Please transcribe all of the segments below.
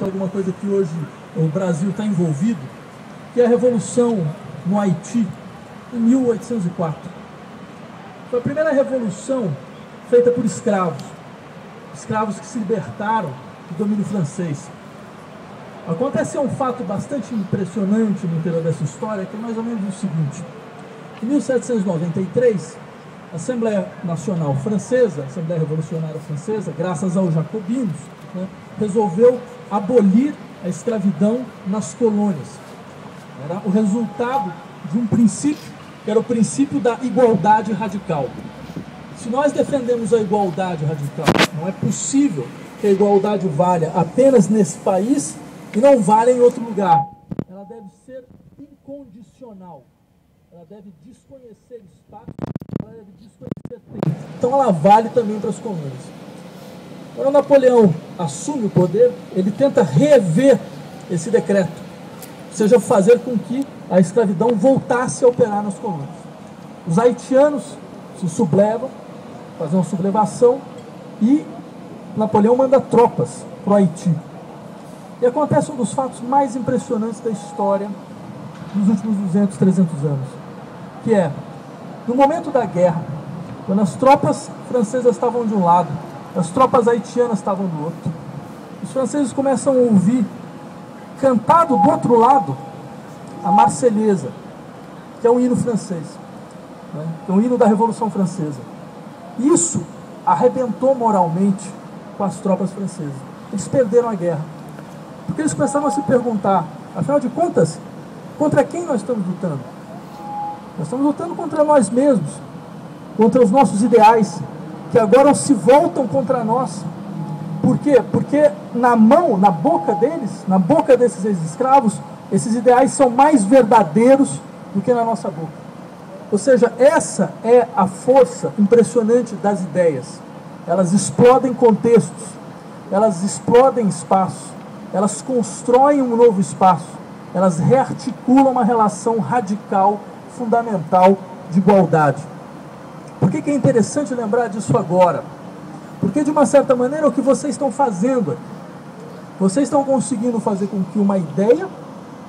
alguma coisa que hoje o Brasil está envolvido, que é a Revolução no Haiti, em 1804. Foi a primeira revolução feita por escravos que se libertaram do domínio francês. Aconteceu um fato bastante impressionante no interior dessa história, que é mais ou menos o seguinte. Em 1793, a Assembleia Nacional Francesa, a Assembleia Revolucionária Francesa, graças aos jacobinos, resolveu abolir a escravidão nas colônias. Era o resultado de um princípio, que era o princípio da igualdade radical. Se nós defendemos a igualdade radical, não é possível que a igualdade valha apenas nesse país e não valha em outro lugar. Ela deve ser incondicional. Ela deve desconhecer espaço, ela deve desconhecer tempo. Então ela vale também para as colônias. Quando Napoleão assume o poder, ele tenta rever esse decreto, ou seja, fazer com que a escravidão voltasse a operar nas colônias. Os haitianos se sublevam, fazem uma sublevação e Napoleão manda tropas para o Haiti. E acontece um dos fatos mais impressionantes da história dos últimos 200, 300 anos, que é, no momento da guerra, quando as tropas francesas estavam de um lado, as tropas haitianas estavam do outro, os franceses começam a ouvir, cantado do outro lado, a Marselhesa, que é um hino francês, que é um hino da Revolução Francesa. Isso arrebentou moralmente com as tropas francesas. Eles perderam a guerra. Porque eles começaram a se perguntar, afinal de contas, contra quem nós estamos lutando? Nós estamos lutando contra nós mesmos, contra os nossos ideais, que agora se voltam contra nós. Por quê? Porque na boca deles, na boca desses ex-escravos, esses ideais são mais verdadeiros do que na nossa boca. Ou seja, essa é a força impressionante das ideias. Elas explodem contextos, elas explodem espaço, elas constroem um novo espaço, elas rearticulam uma relação radical, fundamental de igualdade. Por que é interessante lembrar disso agora? Porque, de uma certa maneira, é o que vocês estão fazendo. Vocês estão conseguindo fazer com que uma ideia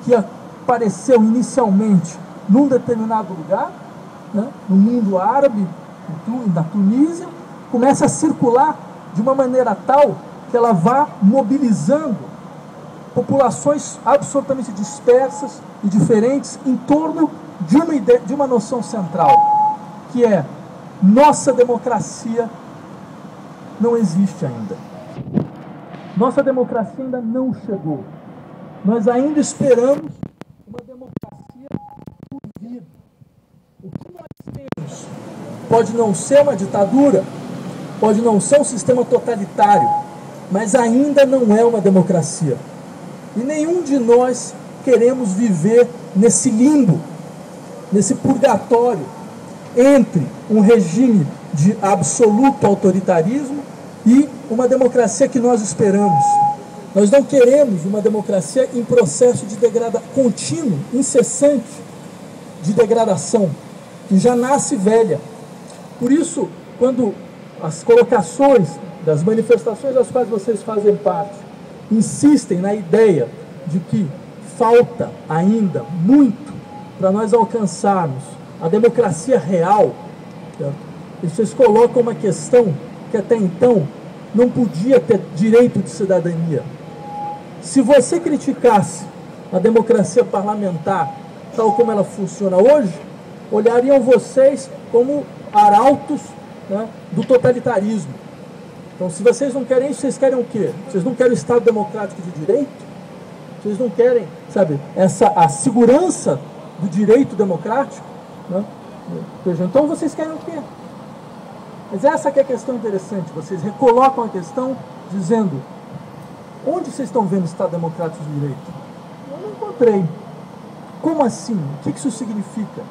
que apareceu inicialmente num determinado lugar, no mundo árabe, na Tunísia, comece a circular de uma maneira tal que ela vá mobilizando populações absolutamente dispersas e diferentes em torno de uma ideia, de uma noção central, que é: nossa democracia não existe ainda. Nossa democracia ainda não chegou. Nós ainda esperamos uma democracia por vir. O que nós temos pode não ser uma ditadura, pode não ser um sistema totalitário, mas ainda não é uma democracia. E nenhum de nós queremos viver nesse limbo, nesse purgatório, entre um regime de absoluto autoritarismo e uma democracia que nós esperamos. Nós não queremos uma democracia em processo de degradação contínuo, incessante, de degradação, que já nasce velha. Por isso, quando as colocações das manifestações das quais vocês fazem parte insistem na ideia de que falta ainda muito para nós alcançarmos a democracia real, vocês colocam uma questão que até então não podia ter direito de cidadania. Se você criticasse a democracia parlamentar tal como ela funciona hoje, olhariam vocês como arautos, do totalitarismo. Então, se vocês não querem isso, vocês querem o quê? Vocês não querem o Estado democrático de direito? Vocês não querem, a segurança do direito democrático? Então, vocês querem o quê? Mas essa que é a questão interessante. Vocês recolocam a questão dizendo: onde vocês estão vendo o Estado democrático de direito? Eu não encontrei. Como assim? O que isso significa?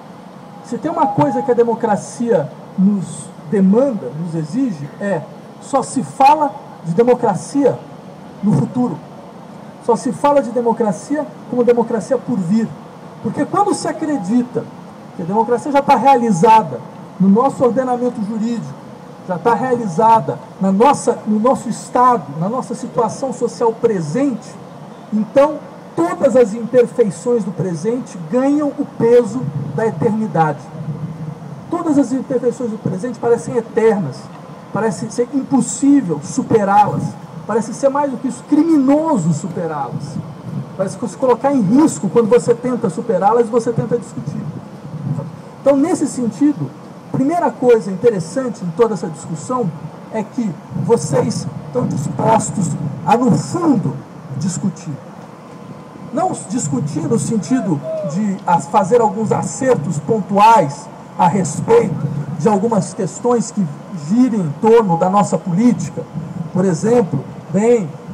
Se tem uma coisa que a democracia nos demanda, nos exige, só se fala de democracia no futuro. Só se fala de democracia como democracia por vir. Porque quando se acredita que a democracia já está realizada no nosso ordenamento jurídico, já está realizada no nosso estado, na nossa situação social presente, Então, todas as imperfeições do presente ganham o peso da eternidade. Todas as imperfeições do presente parecem eternas, parece ser impossível superá-las, parece ser mais do que isso, criminoso superá-las. Parece se colocar em risco quando você tenta superá-las e você tenta discutir. Então, nesse sentido, primeira coisa interessante em toda essa discussão é que vocês estão dispostos a, no fundo, discutir. Não discutir no sentido de fazer alguns acertos pontuais a respeito de algumas questões que girem em torno da nossa política. Por exemplo,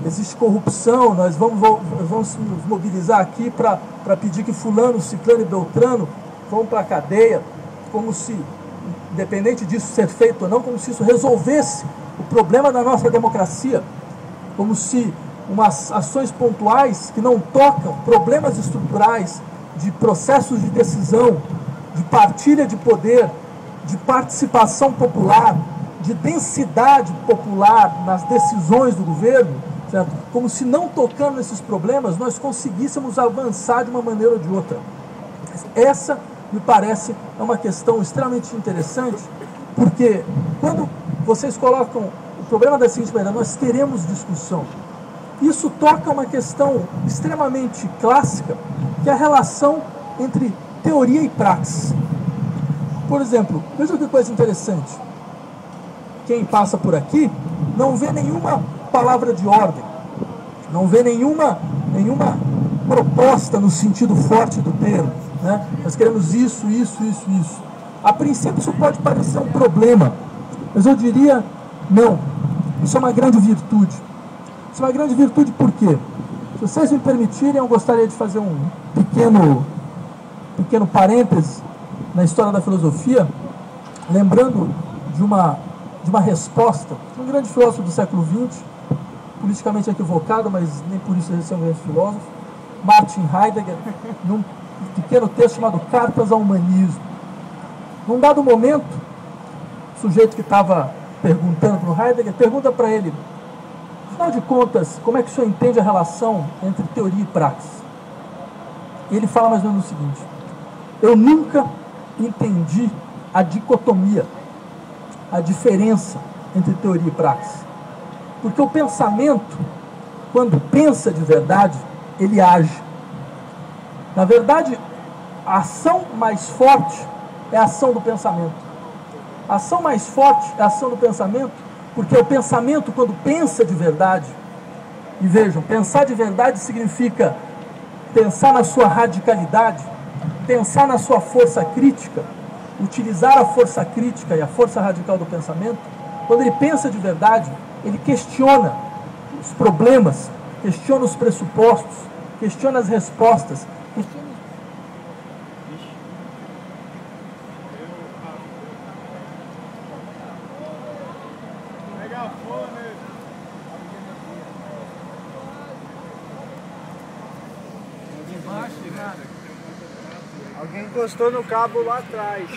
existe corrupção, nós vamos nos mobilizar aqui para pedir que fulano, ciclano e beltrano vão para a cadeia, como se, independente disso ser feito ou não, como se isso resolvesse o problema da nossa democracia, como se umas ações pontuais que não tocam problemas estruturais de processos de decisão, de partilha de poder, de participação popular, de densidade popular nas decisões do governo, certo? Como se não tocando nesses problemas nós conseguíssemos avançar de uma maneira ou de outra. Essa, me parece, é uma questão extremamente interessante, porque quando vocês colocam o problema da seguinte maneira, nós queremos discussão, isso toca uma questão extremamente clássica, que é a relação entre teoria e praxis. Por exemplo, veja que coisa interessante. Quem passa por aqui não vê nenhuma palavra de ordem, não vê nenhuma proposta no sentido forte do termo, né? Nós queremos isso. A princípio isso pode parecer um problema, mas eu diria, não, isso é uma grande virtude. Isso é uma grande virtude por quê? Se vocês me permitirem, eu gostaria de fazer um pequeno parêntese na história da filosofia, lembrando de uma resposta de um grande filósofo do século XX, politicamente equivocado, mas nem por isso ele é um grande filósofo, Martin Heidegger, num pequeno texto chamado Cartas ao Humanismo. Num dado momento, o sujeito que estava perguntando para o Heidegger, pergunta para ele, afinal de contas, como é que o senhor entende a relação entre teoria e praxis? E ele fala mais ou menos o seguinte, eu nunca entendi a dicotomia, a diferença entre teoria e praxis. Porque o pensamento, quando pensa de verdade, ele age. Na verdade, a ação mais forte é a ação do pensamento. A ação mais forte é a ação do pensamento, porque o pensamento, quando pensa de verdade, e vejam, pensar de verdade significa pensar na sua radicalidade, pensar na sua força crítica, utilizar a força crítica e a força radical do pensamento. Quando ele pensa de verdade, ele questiona os problemas, questiona os pressupostos, questiona as respostas, questiona... Alguém encostou no cabo lá atrás.